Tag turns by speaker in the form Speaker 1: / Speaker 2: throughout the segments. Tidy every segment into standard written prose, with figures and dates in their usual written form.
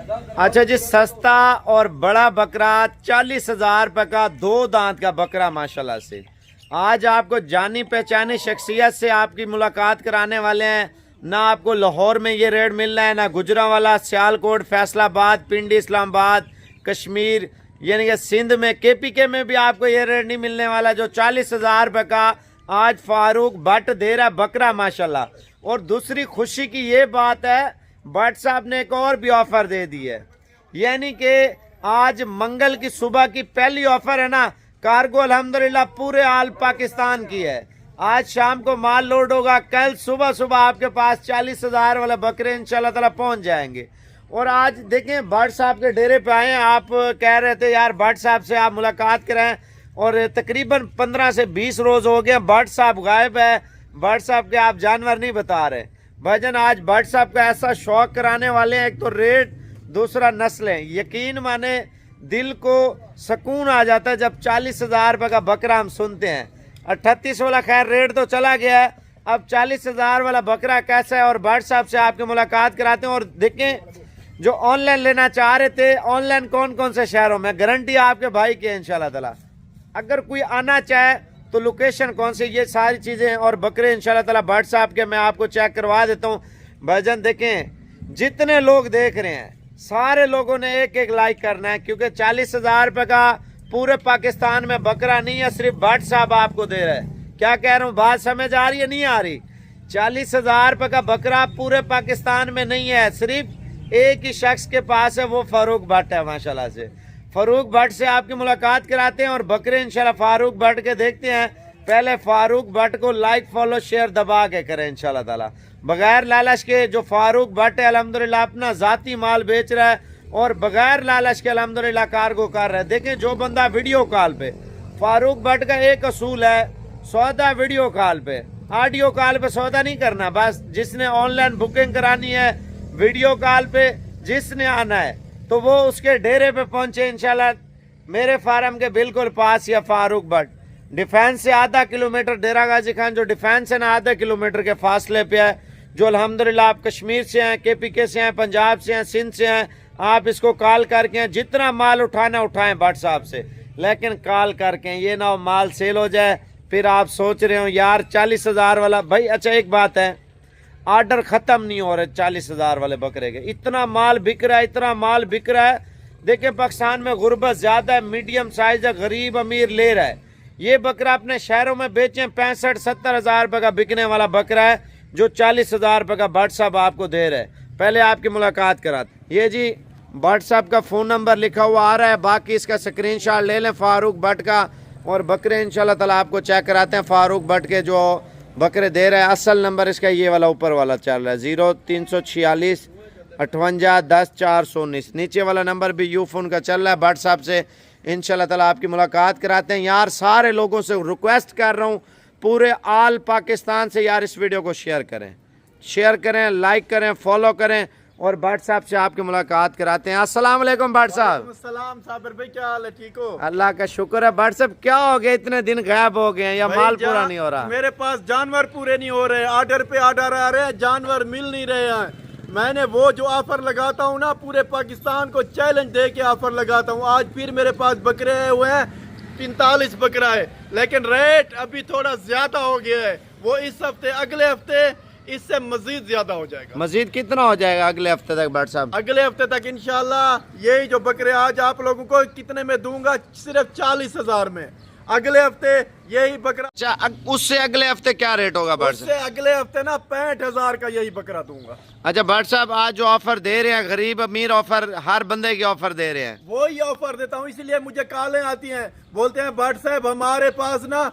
Speaker 1: अच्छा जी, सस्ता और बड़ा बकरा 40,000 रुपये का 2 दांत का बकरा माशाल्लाह से। आज आपको जानी पहचानी शख्सियत से आपकी मुलाकात कराने वाले हैं। ना आपको लाहौर में ये रेट मिल रहा है, ना गुजरांवाला, सियालकोट, फैसलाबाद, पिंडी, इस्लामाबाद, कश्मीर यानी कि सिंध में, KPK में भी आपको ये रेट नहीं मिलने वाला जो 40,000 रुपये का आज फारूक भट्ट दे रहा है बकरा माशाल्लाह। और दूसरी खुशी की ये बात है, भट्ट साहब ने एक और भी ऑफर दे दी है, यानी कि आज मंगल की सुबह की पहली ऑफर है ना, कार्गो अल्हम्दुलिल्लाह पूरे आल पाकिस्तान की है। आज शाम को माल लोड होगा, कल सुबह सुबह आपके पास 40,000 वाले बकरे इंशाल्लाह ताला पहुंच जाएंगे। और आज देखें भट्ट साहब के डेरे पे आए हैं, आप कह रहे थे यार भट्ट साहब से आप मुलाकात करें, और तकरीबन 15 से 20 रोज हो गए भट्ट साहब गायब है। भट्ट साहब के आप जानवर नहीं बता रहे भाईजान। आज भट्ट साहब का ऐसा शौक कराने वाले हैं, एक तो रेट, दूसरा नस्लें। यकीन माने दिल को सुकून आ जाता है जब 40,000 रुपये का बकरा हम सुनते हैं। 38 वाला खैर रेट तो चला गया है, अब 40,000 वाला बकरा कैसा है, और भट्ट साहब से आपकी मुलाकात कराते हैं। और देखें जो ऑनलाइन लेना चाह रहे थे, ऑनलाइन कौन कौन से शहरों में, गारंटी आपके भाई की है इंशाल्लाह ताला। अगर कोई आना चाहे तो लोकेशन कौन सी, ये सारी चीज़ें हैं। और बकरे इंशाल्लाह ताला भट्ट साहब के मैं आपको चेक करवा देता हूँ। भाईजान देखें जितने लोग देख रहे हैं सारे लोगों ने एक एक लाइक करना है, क्योंकि 40,000 रुपये का पूरे पाकिस्तान में बकरा नहीं है, सिर्फ भट्ट साहब आपको दे रहे हैं। क्या कह रहा हूँ, बात समझ आ रही है नहीं आ रही? 40,000 रुपये का बकरा पूरे पाकिस्तान में नहीं है, सिर्फ एक ही शख्स के पास है, वो फारूक भट्ट है माशाल्लाह से। फारूक भट्ट से आपकी मुलाकात कराते हैं और बकरे इंशाल्लाह फारूक भट्ट के देखते हैं। पहले फारूक भट्ट को लाइक फॉलो शेयर दबा के करें इंशाल्लाह ताला, बगैर लालच के। जो फारूक भट्ट है अल्हम्दुलिल्लाह अपना जाती माल बेच रहा है और बगैर लालच के अल्हम्दुलिल्लाह कार्गो कर रहा है। देखें जो बंदा वीडियो कॉल पे, फारूक भट्ट का एक असूल है, सौदा वीडियो कॉल पे, ऑडियो कॉल पे सौदा नहीं करना। बस जिसने ऑनलाइन बुकिंग करानी है, वीडियो कॉल पे जिसने आना है तो वो उसके डेरे पे पहुंचे इंशाल्लाह, मेरे फार्म के बिल्कुल पास। या फारूक भट्ट डिफेंस से आधा किलोमीटर, डेरा गाजी खान जो डिफेंस है ना, आधा किलोमीटर के फासले पे है। जो अल्हम्दुलिल्लाह आप कश्मीर से हैं, KPK से हैं, पंजाब से हैं, सिंध से हैं, आप इसको कॉल करके हैं, जितना माल उठाना उठाएं भट्ट साहब से, लेकिन कॉल करके। ये ना हो माल सेल हो जाए फिर आप सोच रहे हो यार 40,000 वाला भाई। अच्छा एक बात है, ऑर्डर खत्म नहीं हो रहे 40,000 वाले बकरे के, इतना माल बिक रहा है, इतना माल बिक रहा है। देखिए पाकिस्तान में गुर्बत ज्यादा है, मीडियम साइज है, गरीब अमीर ले रहा है। ये बकरा अपने शहरों में बेचें 65-70,000 रुपये का बिकने वाला बकरा है, जो 40,000 रुपये का भट्ट साहब आपको दे रहे हैं। पहले आपकी मुलाकात कराते। ये जी भट्ट साहब का फ़ोन नंबर लिखा हुआ आ रहा है, बाकी इसका स्क्रीनशॉट ले लें फारूक भट्ट का, और बकरे इंशाल्लाह ताला आपको चेक कराते हैं। फारूक भट्ट के जो बकरे दे रहे हैं, असल नंबर इसका ये वाला ऊपर वाला चल रहा है 0346 58 10 419, नीचे वाला नंबर भी यूफोन का चल रहा है। भट्ट साहब से इंशाल्लाह ताला आपकी मुलाकात कराते हैं। यार सारे लोगों से रिक्वेस्ट कर रहा हूँ, पूरे आल पाकिस्तान से यार इस वीडियो को शेयर करें, लाइक करें, फॉलो करें, और भट्ट साहब से आपकी मुलाकात कराते हैं। अस्सलाम वालेकुम भट्ट साहब।
Speaker 2: सलाम साबिर भाई, क्या हाल है, ठीक हो?
Speaker 1: अल्लाह का शुक्र है। भट्ट साहब क्या हो गया, इतने दिन गायब हो गए या माल पूरा नहीं हो रहा?
Speaker 2: मेरे पास जानवर पूरे नहीं हो रहे, ऑर्डर पे ऑर्डर आ रहे हैं, जानवर मिल नहीं रहे हैं। मैंने वो जो ऑफर लगाता हूँ ना, पूरे पाकिस्तान को चैलेंज दे के ऑफर लगाता हूँ। आज फिर मेरे पास बकरे आए हुए हैं, 45 बकरा है, लेकिन रेट अभी थोड़ा ज्यादा हो गया है। वो इस हफ्ते, अगले हफ्ते इससे मजीद ज्यादा हो जाएगा।
Speaker 1: मजीद कितना हो जाएगा अगले हफ्ते तक भट्ट साहब?
Speaker 2: अगले हफ्ते तक इंशाल्लाह। यही जो बकरे आज आप लोगों को कितने में दूंगा, सिर्फ 40,000 में। अगले हफ्ते यही बकरा।
Speaker 1: अच्छा उससे अगले हफ्ते क्या रेट होगा भट्ट साहब?
Speaker 2: उससे अगले हफ्ते ना 65,000 का यही बकरा दूंगा।
Speaker 1: अच्छा भट्ट साहब आज जो ऑफर दे रहे हैं, गरीब अमीर ऑफर, हर बंदे की ऑफर दे रहे हैं,
Speaker 2: वही ऑफर देता हूँ। इसलिए मुझे कॉलें आती हैं, बोलते हैं भट्ट साहब हमारे पास ना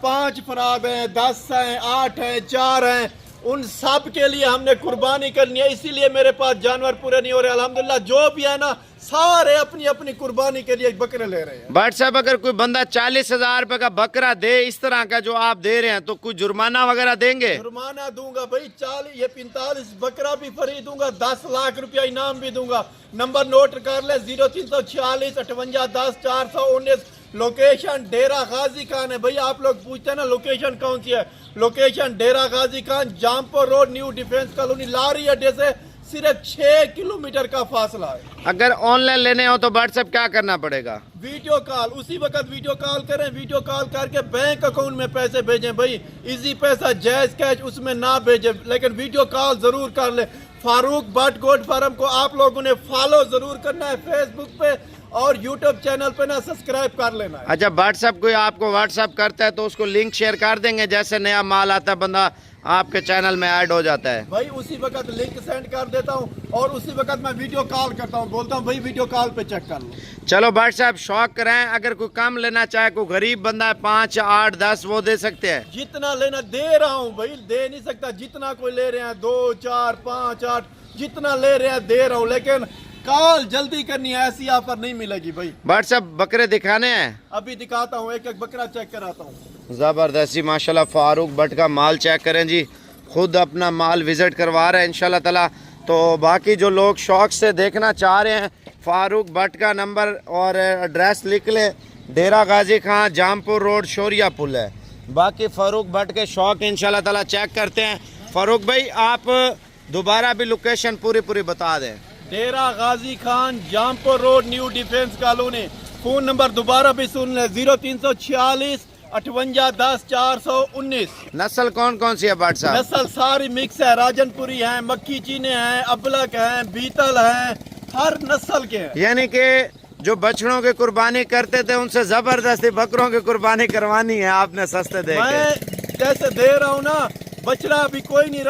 Speaker 2: 5 फराद हैं, 10 हैं, 8 हैं, 4 हैं, उन सब के लिए हमने कुर्बानी करनी है, इसीलिए मेरे पास जानवर पूरे नहीं हो रहे। अल्हम्दुलिल्लाह जो भी है ना, सारे अपनी अपनी कुर्बानी के लिए बकरे ले रहे हैं।
Speaker 1: भट्ट साहब अगर कोई बंदा 40,000 रुपए का बकरा दे, इस तरह का जो आप दे रहे हैं, तो कोई जुर्माना वगैरह देंगे?
Speaker 2: जुर्माना दूंगा भाई, 40 ये 45 बकरा भी फ्री दूंगा, 10 लाख रुपया इनाम भी दूंगा। नंबर नोट कर ले, 0346 58 10 419। लोकेशन डेरा गाजी खान है। भाई आप लोग पूछते हैं ना लोकेशन कौन सी है, location Dera Ghazi Khan, Jampur road, new defence colony, lorry अड्डे से सिर्फ 6 किलोमीटर का फासला है।
Speaker 1: अगर ऑनलाइन लेने हो तो व्हाट्सएप क्या करना पड़ेगा?
Speaker 2: वीडियो कॉल, उसी वक्त वीडियो कॉल करें, वीडियो कॉल करके बैंक अकाउंट में पैसे भेजें। भाई इजी पैसा, जायज कैश उसमें ना भेजें, लेकिन वीडियो कॉल जरूर कर ले। फारूक भट्ट गोट फार्म को आप लोगों ने फॉलो जरूर करना है फेसबुक पे और यूट्यूब चैनल पे ना सब्सक्राइब कर लेना है।
Speaker 1: अच्छा, व्हाट्सएप कोई आपको व्हाट्सएप करता है तो उसको लिंक शेयर कर देंगे, जैसे नया माल आता है बंदा आपके चैनल में ऐड हो जाता है।
Speaker 2: भाई उसी वक्त लिंक सेंड कर देता हूँ और उसी वक्त मैं वीडियो कॉल करता हूँ, बोलता हूँ भाई वीडियो कॉल पे चेक कर लो।
Speaker 1: चलो व्हाट्सएप शौक करें, अगर कोई कम लेना चाहे, कोई गरीब बंदा है 5, 8, 10 वो दे सकते हैं।
Speaker 2: जितना लेना दे रहा हूँ भाई, दे नहीं सकता। जितना कोई ले रहे हैं 2, 4, 5, 8 जितना ले रहे हैं दे रहा हूँ, लेकिन कॉल जल्दी करनी है, ऐसी ऑफर नहीं मिलेगी भाई।
Speaker 1: व्हाट्सएप बकरे दिखाने हैं,
Speaker 2: अभी दिखाता हूँ, एक एक बकरा चेक कराता हूँ।
Speaker 1: ज़बरदस्त जी माशाल्लाह। फारूक भट्ट का माल चेक करें जी, खुद अपना माल विज़िट करवा रहे हैं इंशाल्लाह ताला। तो बाकी जो लोग शौक से देखना चाह रहे हैं, फारूक भट्ट का नंबर और एड्रेस लिख लें, डेरा गाजी खां, जामपुर रोड, शोरिया पुल है। बाकी फारूक भट्ट के शौक इंशाल्लाह ताला चेक करते हैं। फारूक भाई आप दोबारा भी लोकेशन पूरी बता दें।
Speaker 2: Dera Ghazi Khan, Jampur road, new defence colony. Phone number दोबारा भी सुन ले, 0346 58 10 419।
Speaker 1: नस्ल कौन कौन सी है भट्ट साहब?
Speaker 2: नस्ल सारी मिक्स है, राजनपुरी है, मक्की चीने हैं, अबलक हैं, बीतल हैं, हर नस्ल के हैं।
Speaker 1: यानी कि जो बछड़ों की कुर्बानी करते थे उनसे जबरदस्ती बकरों की कुर्बानी करवानी है आपने सस्ते दे के।
Speaker 2: मैं जैसे दे रहा हूँ ना, बछड़ा अभी कोई नहीं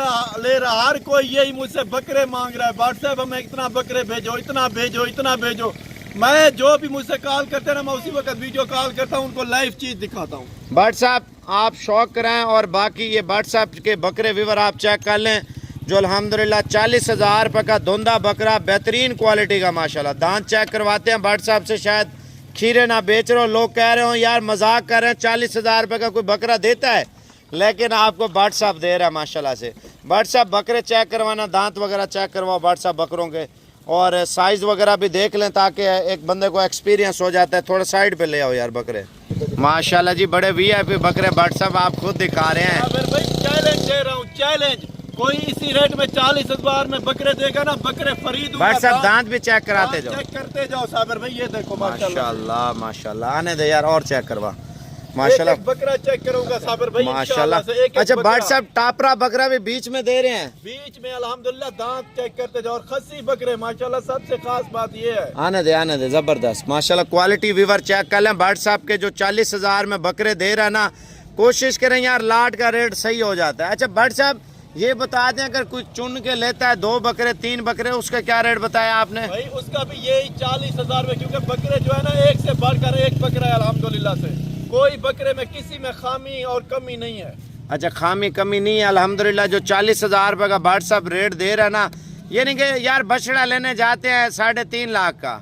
Speaker 2: ले रहा, हर कोई यही मुझसे बकरे मांग रहा है। व्हाट्सएप हमें इतना बकरे भेजो, इतना भेजो, इतना भेजो। मैं जो भी मुझसे कॉल करते हैं ना, मैं उसी वक्त वीडियो कॉल करता हूँ, उनको लाइव चीज दिखाता हूँ।
Speaker 1: व्हाट्सएप आप शौक कराएं और बाकी ये व्हाट्सएप के बकरे विवर आप चेक कर लें, जो अल्हम्दुलिल्लाह 40,000 रुपये का धुंधा बकरा, बेहतरीन क्वालिटी का माशाल्लाह। दांत चेक करवाते हैं व्हाट्सएप से, शायद खीरे ना बेच रहे हो, लोग कह रहे हो यार मजाक कर रहे हैं, 40,000 रुपये का कोई बकरा देता है, लेकिन आपको व्हाट्सएप दे रहा है माशाल्लाह से। व्हाट्सएप बकरे चेक करवाना, दांत वगैरह चेक करवाओ व्हाट्सएप बकरों के, और साइज़ वगैरह भी देख लें ताकि एक बंदे को एक्सपीरियंस हो जाता है। थोड़ा साइड पे ले आओ यार बकरे, माशाल्लाह जी बड़े वीआईपी बकरे व्हाट्सएप आप खुद दिखा रहे हैं।
Speaker 2: भाई चैलेंज दे रहा हूँ, चैलेंज, कोई इसी रेट में 40,000 में बकरे देगा ना, बकरे खरीद।
Speaker 1: व्हाट्सएप दांत भी चेक कराते जाओ,
Speaker 2: चेक करते जाओ साबिर भाई। ये देखो
Speaker 1: माशाल्लाह माशाल्लाह, आने दे यार और चेक करवा माशाल्लाह।
Speaker 2: एक बकरा चेक करूंगा साबिर भाई
Speaker 1: माशाल्लाह। अच्छा व्हाट्सएप टापरा बकरा भी बीच में दे रहे हैं?
Speaker 2: बीच में अल्हम्दुलिल्लाह, दांत चेक करते जाओ, और खस्सी बकरे माशाल्लाह। सबसे खास बात ये है,
Speaker 1: आने दे जबरदस्त माशाल्लाह। क्वालिटी वीवर चेक कर लें। व्हाट्सएप के जो 40,000 में बकरे दे रहा है ना, कोशिश करें यार लाट का रेट सही हो जाता है। अच्छा व्हाट्सएप ये बता दें, अगर कोई चुन के लेता है 2 बकरे 3 बकरे, उसका क्या रेट बताया आपने?
Speaker 2: भाई उसका भी यही 40,000 में, क्योंकि बकरे जो है ना एक से बढ़कर एक बकरा है अल्हम्दुलिल्लाह से। कोई बकरे में किसी में खामी और कमी नहीं है।
Speaker 1: अच्छा खामी कमी नहीं है अल्हम्दुलिल्लाह। जो 40,000 रुपये का व्हाट्सएप रेट दे रहा है ना, यानी कि यार बछड़ा लेने जाते हैं 3.5 लाख का,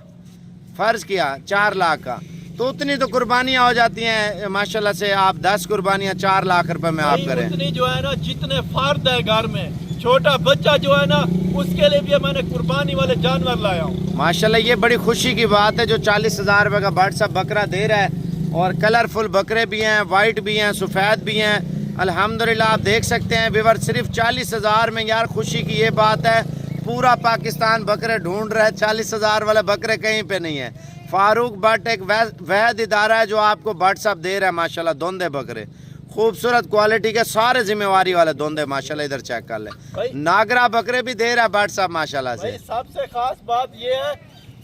Speaker 1: फर्ज किया 4 लाख का, तो उतनी तो कुर्बानियाँ हो जाती हैं माशाल्लाह से। आप 10 कुर्बानियाँ 4 लाख रुपए में आप करें,
Speaker 2: उतनी जो है ना, जितने फर्द है घर में, छोटा बच्चा जो है ना, उसके लिए भी मैंने कुर्बानी वाले जानवर लाया हूँ
Speaker 1: माशाल्लाह। ये बड़ी खुशी की बात है जो 40,000 रुपये का व्हाट्सएप बकरा दे रहा है, और कलरफुल बकरे भी हैं, वाइट भी हैं, सफ़ेद भी हैं अल्हम्दुलिल्लाह। आप देख सकते हैं विवर, सिर्फ 40,000 में यार खुशी की ये बात है, पूरा पाकिस्तान बकरे ढूंढ रहा है, 40,000 वाले बकरे कहीं पे नहीं है। फारूक भट्ट एक वैध इदारा है जो आपको व्हाट्सएप दे रहा है माशाल्लाह। धुंधे बकरे खूबसूरत क्वालिटी के, सारे जिम्मेवारी वाले धुंधे माशाल्लाह। इधर चेक कर ले, नागरा बकरे भी दे रहा है व्हाट्सएप माशाल्लाह से।
Speaker 2: सबसे खास बात ये है,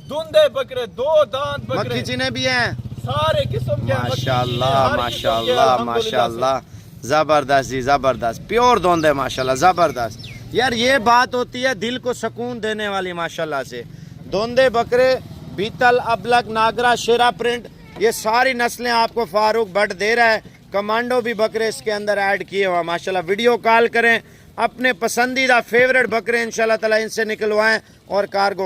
Speaker 2: धुंधे बकरे, 2 दांत बकरे,
Speaker 1: मक्खी चीने भी हैं,
Speaker 2: सारे किस्म के
Speaker 1: माशाल्लाह माशाल्लाह माशाल्लाह। जबरदस्त जी जबरदस्त, प्योर धुंधे माशाल्लाह, जबरदस्त। यार ये बात होती है दिल को सुकून देने वाली माशाल्लाह से। धुंधे बकरे, बीतल, अबलक, नागरा, शेरा प्रिंट, ये सारी नस्लें आपको फारूक भट्ट दे रहा है। कमांडो भी बकरे इसके अंदर ऐड किए हुआ माशाल्लाह। वीडियो कॉल करें, अपने पसंदीदा फेवरेट बकरे इंशाल्लाह ताला इनसे निकलवाएं और कार्गो